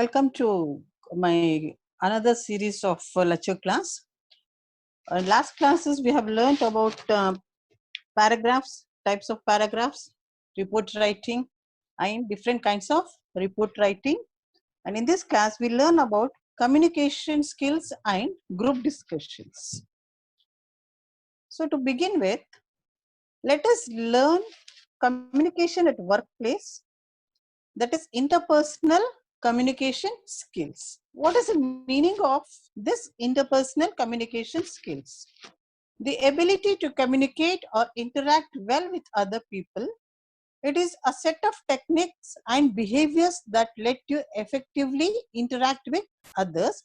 Welcome to my another series of lecture class. Last classes we have learned about paragraphs, types of paragraphs, report writing, and different kinds of report writing. And in this class we learn about communication skills and group discussions. So to begin with, let us learn communication at workplace, that is interpersonal communication skills. What is the meaning of this interpersonal communication skills? The ability to communicate or interact well with other people. It is a set of techniques and behaviors that let you effectively interact with others.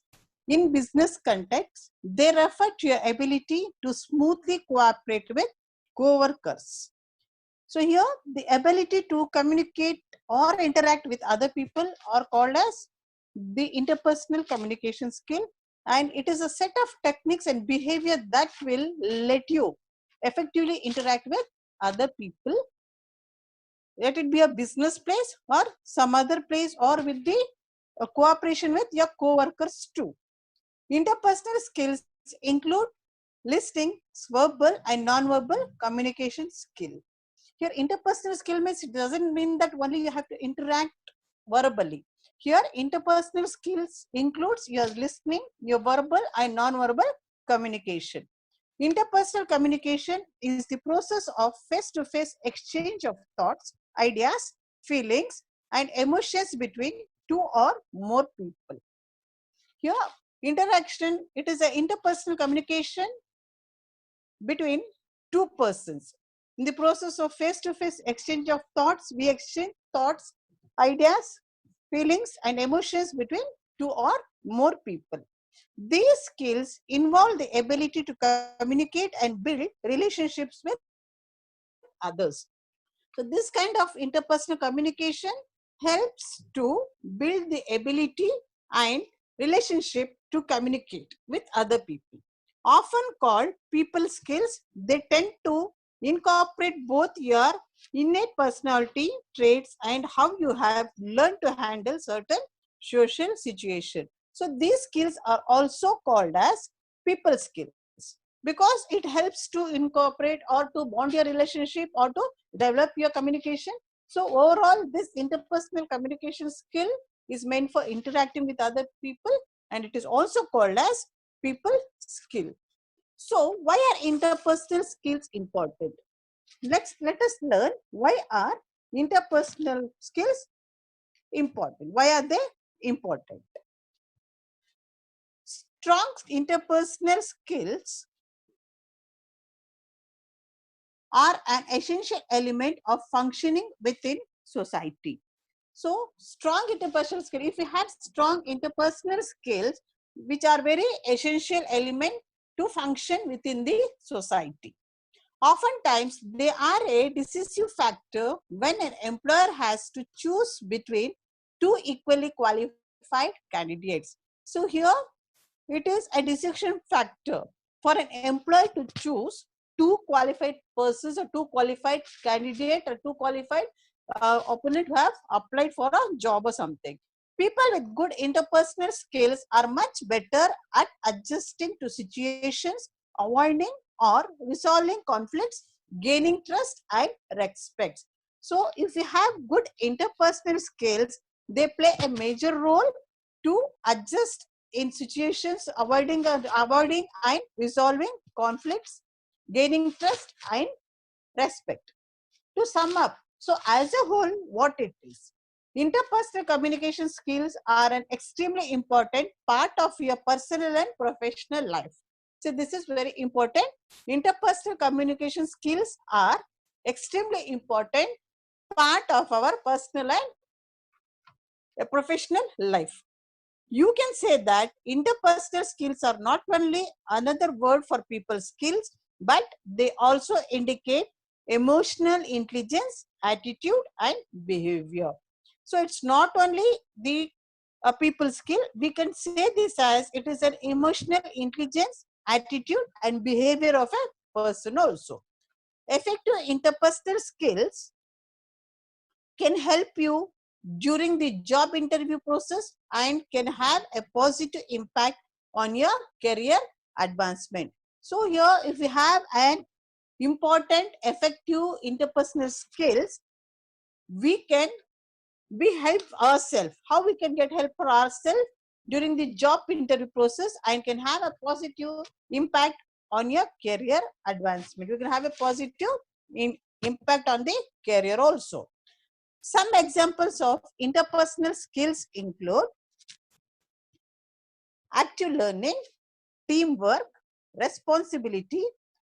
In business context, they refer to your ability to smoothly cooperate with co-workers. So here the ability to communicate or interact with other people are called as the interpersonal communication skill, and it is a set of techniques and behavior that will let you effectively interact with other people. Let it be a business place or some other place, or with the cooperation with your co-workers too. Interpersonal skills include listening, verbal and non-verbal communication skill. Here interpersonal skill means it doesn't mean that only you have to interact verbally. Here interpersonal skills includes your listening, your verbal and non-verbal communication. Interpersonal communication is the process of face-to-face exchange of thoughts, ideas, feelings and emotions between two or more people. Here interaction, it is an interpersonal communication between two persons. In the process of face-to-face exchange of thoughts, we exchange thoughts, ideas, feelings and emotions between two or more people. These skills involve the ability to communicate and build relationships with others. So this kind of interpersonal communication helps to build the ability and relationship to communicate with other people. Often called people skills, they tend to incorporate both your innate personality traits and how you have learned to handle certain social situations. So these skills are also called as people skills, because it helps to incorporate or to bond your relationship or to develop your communication. So overall, this interpersonal communication skill is meant for interacting with other people, and it is also called as people skill. So why are interpersonal skills important? Let us learn why are interpersonal skills important. Why are they important? Strong interpersonal skills are an essential element of functioning within society. So strong interpersonal skills, if you have strong interpersonal skills, which are very essential element to function within the society. Oftentimes, they are a decisive factor when an employer has to choose between two equally qualified candidates. So here, it is a decision factor for an employer to choose two qualified persons or two qualified candidate or two qualified opponent who have applied for a job or something. People with good interpersonal skills are much better at adjusting to situations, avoiding or resolving conflicts, gaining trust and respect. So if you have good interpersonal skills, they play a major role to adjust in situations, avoiding and resolving conflicts, gaining trust and respect. To sum up, so as a whole, what it is? Interpersonal communication skills are an extremely important part of your personal and professional life. So this is very important. Interpersonal communication skills are extremely important part of our personal and professional life. You can say that interpersonal skills are not only another word for people skills, but they also indicate emotional intelligence, attitude and behavior. So it's not only the people skill, we can say this as it is an emotional intelligence, attitude and behavior of a person also. Effective interpersonal skills can help you during the job interview process and can have a positive impact on your career advancement. So here, if we have an important effective interpersonal skills, we can help ourselves. How we can get help for ourselves during the job interview process and can have a positive impact on your career advancement. You can have a positive impact on the career also. Some examples of interpersonal skills include active learning, teamwork, responsibility,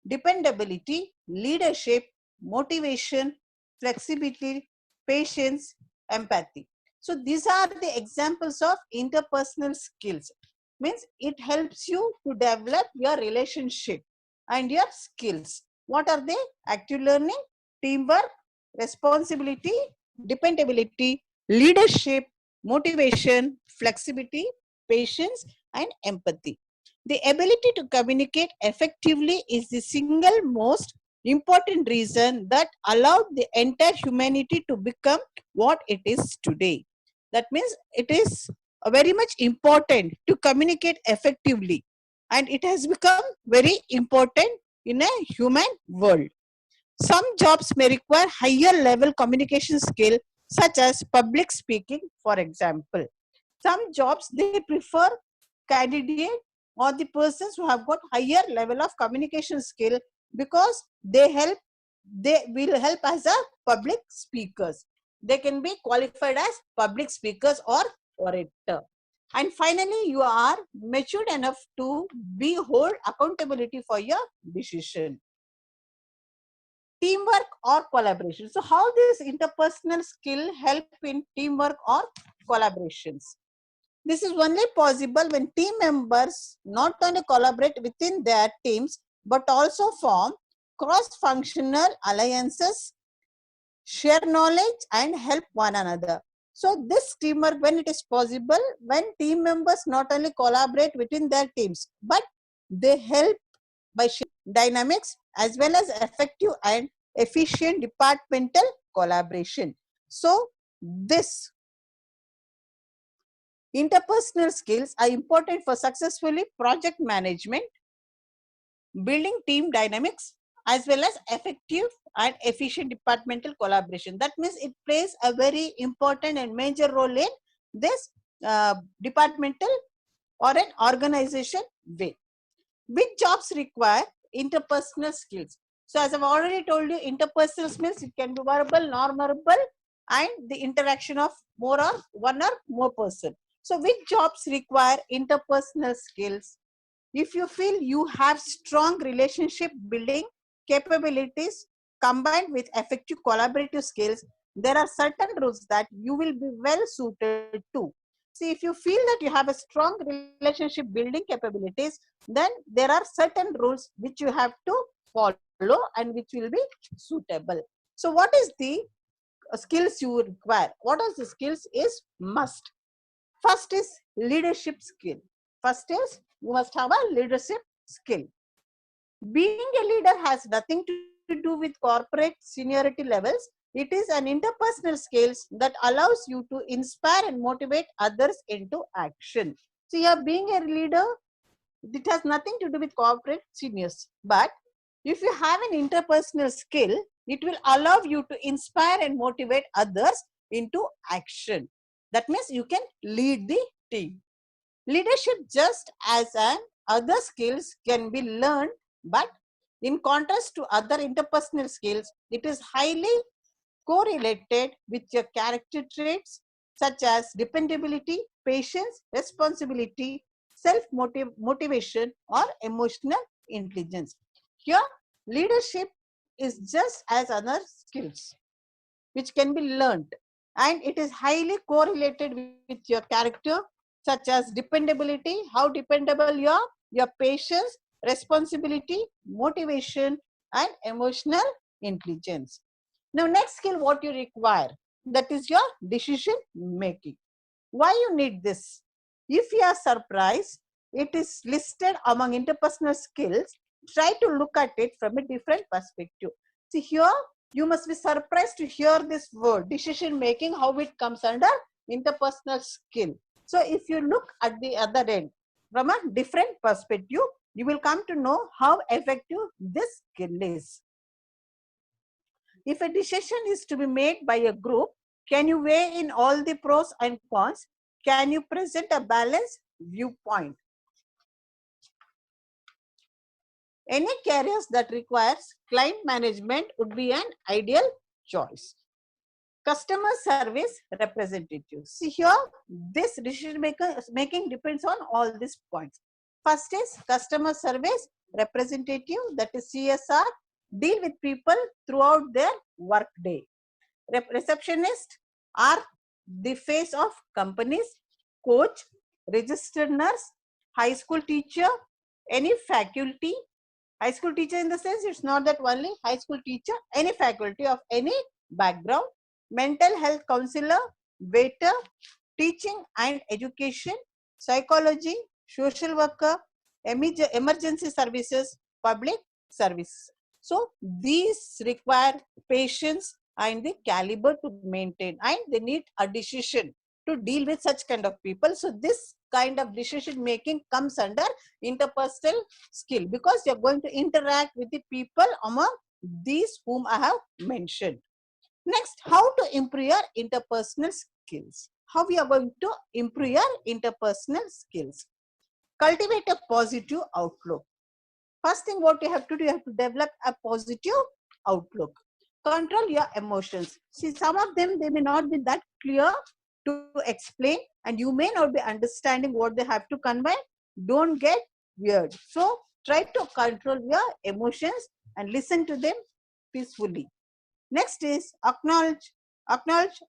dependability, leadership, motivation, flexibility, patience, empathy. So these are the examples of interpersonal skills. Means it helps you to develop your relationship and your skills. What are they? Active learning, teamwork, responsibility, dependability, leadership, motivation, flexibility, patience, and empathy. The ability to communicate effectively is the single most important reason that allowed the entire humanity to become what it is today. That means it is very much important to communicate effectively, and it has become very important in a human world. Some jobs may require higher level communication skill, such as public speaking, for example. Some jobs they prefer candidate or the persons who have got higher level of communication skill because they will help as a public speakers. They can be qualified as public speakers or orator. And finally, you are matured enough to be hold accountability for your decision. Teamwork or collaboration. So how this interpersonal skill help in teamwork or collaborations? This is only possible when team members not only collaborate within their teams, but also form cross-functional alliances, share knowledge, and help one another. So this teamwork, when it is possible, when team members not only collaborate within their teams, but they help by dynamics as well as effective and efficient departmental collaboration. So this interpersonal skills are important for successfully project management, building team dynamics, as well as effective and efficient departmental collaboration. That means it plays a very important and major role in this departmental or an organization way. Which jobs require interpersonal skills? So as I've already told you, interpersonal skills, it can be verbal, non-verbal, and the interaction of more or one or more person. So which jobs require interpersonal skills? If you feel you have strong relationship building capabilities combined with effective collaborative skills, there are certain roles that you will be well suited to. See, if you feel that you have a strong relationship building capabilities, then there are certain rules which you have to follow and which will be suitable. So what is the skills you require? What are the skills is must? First is leadership skill. First is you must have a leadership skill. Being a leader has nothing to do with corporate seniority levels. It is an interpersonal skills that allows you to inspire and motivate others into action. So here being a leader, it has nothing to do with corporate seniors. But if you have an interpersonal skill, it will allow you to inspire and motivate others into action. That means you can lead the team. Leadership, just as an other skills, can be learned, but in contrast to other interpersonal skills, it is highly correlated with your character traits such as dependability, patience, responsibility, self-motivation, or emotional intelligence. Here, leadership is just as other skills which can be learned, and it is highly correlated with your character such as dependability, how dependable you are, your patience, responsibility, motivation, and emotional intelligence. Now, next skill what you require, that is your decision making. Why you need this? If you are surprised, it is listed among interpersonal skills. Try to look at it from a different perspective. See here, You must be surprised to hear this word, decision making, how it comes under interpersonal skill. So if you look at the other end from a different perspective, you will come to know how effective this skill is. If a decision is to be made by a group, can you weigh in all the pros and cons? Can you present a balanced viewpoint? Any careers that requires client management would be an ideal choice. Customer service representative. See here, this decision making depends on all these points. First is customer service representative, that is CSR, deal with people throughout their work day. Receptionist are the face of companies, coach, registered nurse, high school teacher, any faculty. High school teacher in the sense, it's not that only high school teacher, any faculty of any background, mental health counselor, waiter, teaching and education, psychology, social worker, emergency services, public service. So these require patience and the caliber to maintain, and they need a decision to deal with such kind of people. So this kind of decision making comes under interpersonal skill, because you're going to interact with the people among these whom I have mentioned. Next, how to improve your interpersonal skills. How we are going to improve your interpersonal skills? Cultivate a positive outlook. First thing what you have to do, you have to develop a positive outlook. Control your emotions. See, some of them, they may not be that clear to explain, and you may not be understanding what they have to convey. Don't get weird. So try to control your emotions and listen to them peacefully. Next is acknowledge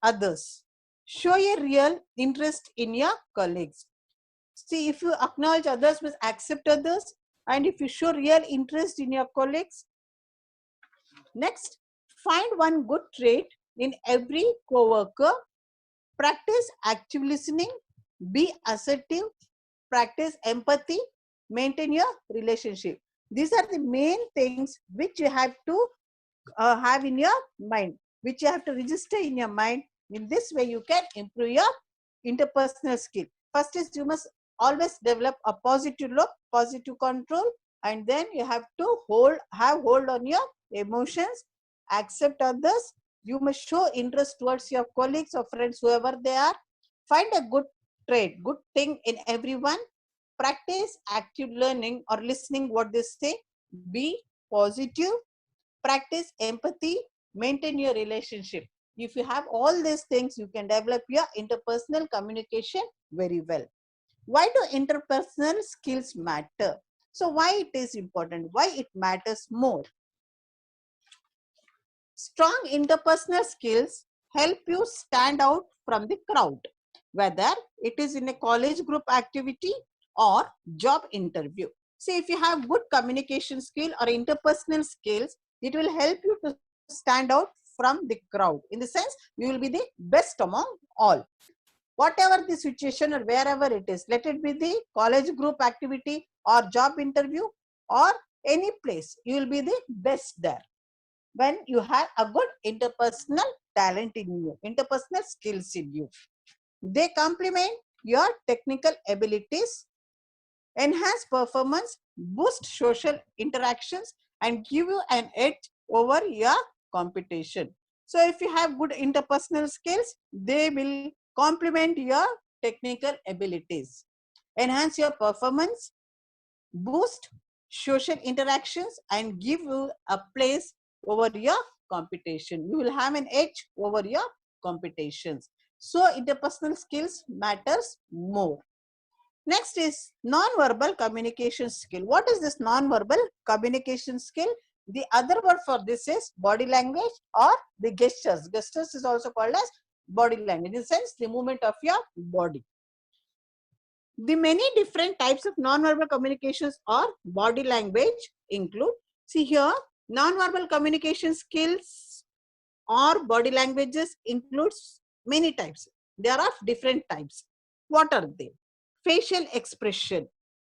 others. Show a real interest in your colleagues. See, if you acknowledge others, means accept others, and if you show real interest in your colleagues. Next, find one good trait in every co-worker. Practice active listening, be assertive, practice empathy, maintain your relationship. These are the main things which you have to have in your mind, which you have to register in your mind. In this way, you can improve your interpersonal skill. First is you must always develop a positive look, positive control, and then you have to have hold on your emotions, accept others. You must show interest towards your colleagues or friends, whoever they are. Find a good trait, good thing in everyone. Practice active learning or listening what they say. Be positive. Practice empathy, maintain your relationship. If you have all these things, you can develop your interpersonal communication very well. Why do interpersonal skills matter? So why it is important? Why it matters more? Strong interpersonal skills help you stand out from the crowd, whether it is in a college group activity or job interview. See, if you have good communication skill or interpersonal skills, it will help you to stand out from the crowd. In the sense, you will be the best among all. Whatever the situation or wherever it is, let it be the college group activity or job interview or any place, you will be the best there when you have a good interpersonal talent in you, interpersonal skills in you. They complement your technical abilities, enhance performance, boost social interactions, and give you an edge over your competition. So if you have good interpersonal skills, they will complement your technical abilities, enhance your performance, boost social interactions, and give you a place over your competition. You will have an edge over your competitions. So interpersonal skills matters more. Next is non-verbal communication skill. What is this non-verbal communication skill? The other word for this is body language or the gestures. Gestures is also called as body language, in the sense the movement of your body. The many different types of non-verbal communications or body language include, see here, non-verbal communication skills or body languages includes many types. There are different types. What are they? Facial expression.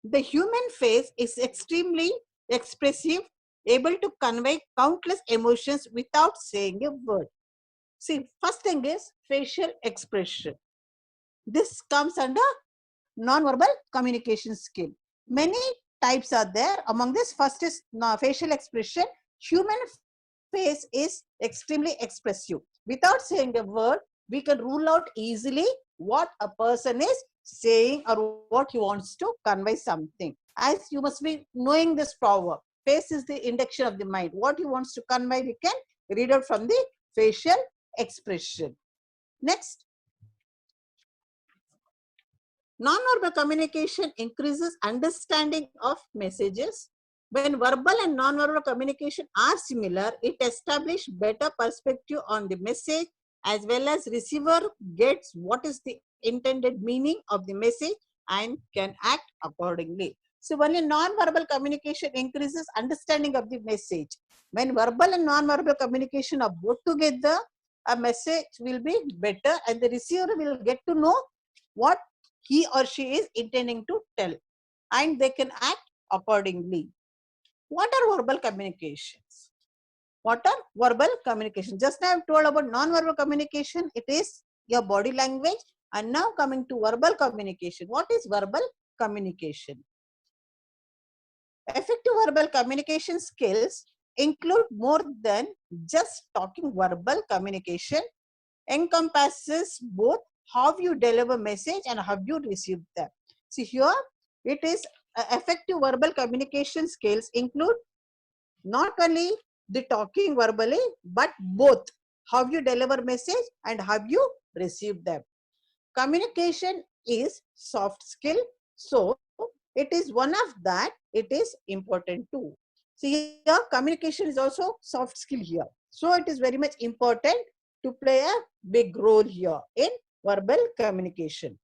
The human face is extremely expressive able to convey countless emotions without saying a word. See, first thing is facial expression. This comes under non-verbal communication skill. Many types are there. Among this, first is facial expression. Human face is extremely expressive. Without saying a word, we can rule out easily what a person is saying or what he wants to convey something. As you must be knowing this proverb, face is the indication of the mind. What he wants to convey, we can read out from the facial expression. Next, non-verbal communication increases understanding of messages. When verbal and non-verbal communication are similar, it establishes better perspective on the message, as well as receiver gets what is the intended meaning of the message and can act accordingly. So only non-verbal communication increases understanding of the message. When verbal and non-verbal communication are both together, a message will be better and the receiver will get to know what he or she is intending to tell, and they can act accordingly. What are verbal communications? What are verbal communication? Just now I have told about non-verbal communication. It is your body language. And now coming to verbal communication. What is verbal communication? Effective verbal communication skills include more than just talking. Verbal communication encompasses both how you deliver message and how you receive them. See here, it is effective verbal communication skills include not only the talking verbally, but both how you deliver message and how you receive them. Communication is soft skill, so it is one of that. It is important too. See here, communication is also soft skill here, so it is very much important to play a big role here in verbal communication.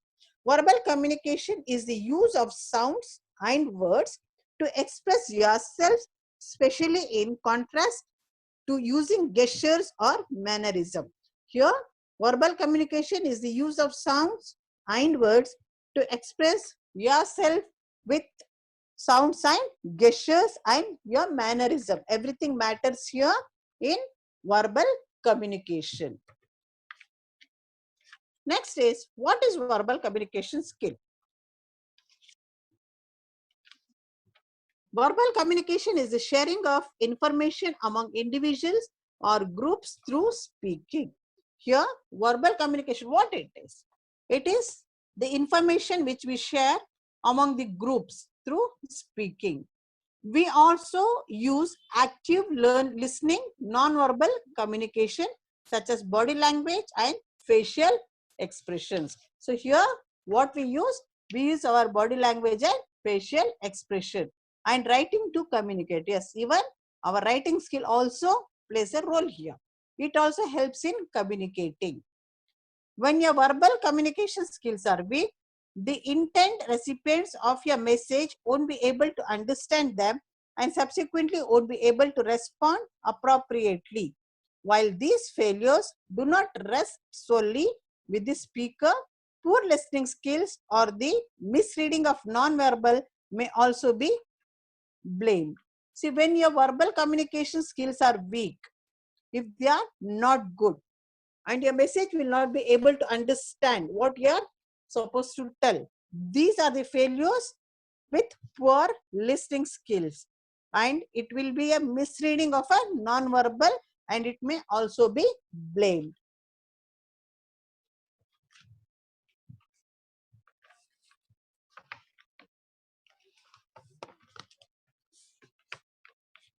Verbal communication is the use of sounds and words to express yourself, especially in contrast to using gestures or mannerism. Here, verbal communication is the use of sounds and words to express yourself with sounds and gestures and your mannerism. Everything matters here in verbal communication. Next is, what is verbal communication skill? Verbal communication is the sharing of information among individuals or groups through speaking. Here, verbal communication, what it is? It is the information which we share among the groups through speaking. We also use active listening, non-verbal communication such as body language and facial expressions. So here, what we use our body language and facial expression. And writing to communicate. Yes, even our writing skill also plays a role here. It also helps in communicating. When your verbal communication skills are weak, the intent recipients of your message won't be able to understand them and subsequently won't be able to respond appropriately. While these failures do not rest solely with the speaker, poor listening skills or the misreading of non-verbal may also be blamed. See, when your verbal communication skills are weak, if they are not good, and your message will not be able to understand what you are supposed to tell, these are the failures with poor listening skills, and it will be a misreading of a non-verbal and it may also be blamed.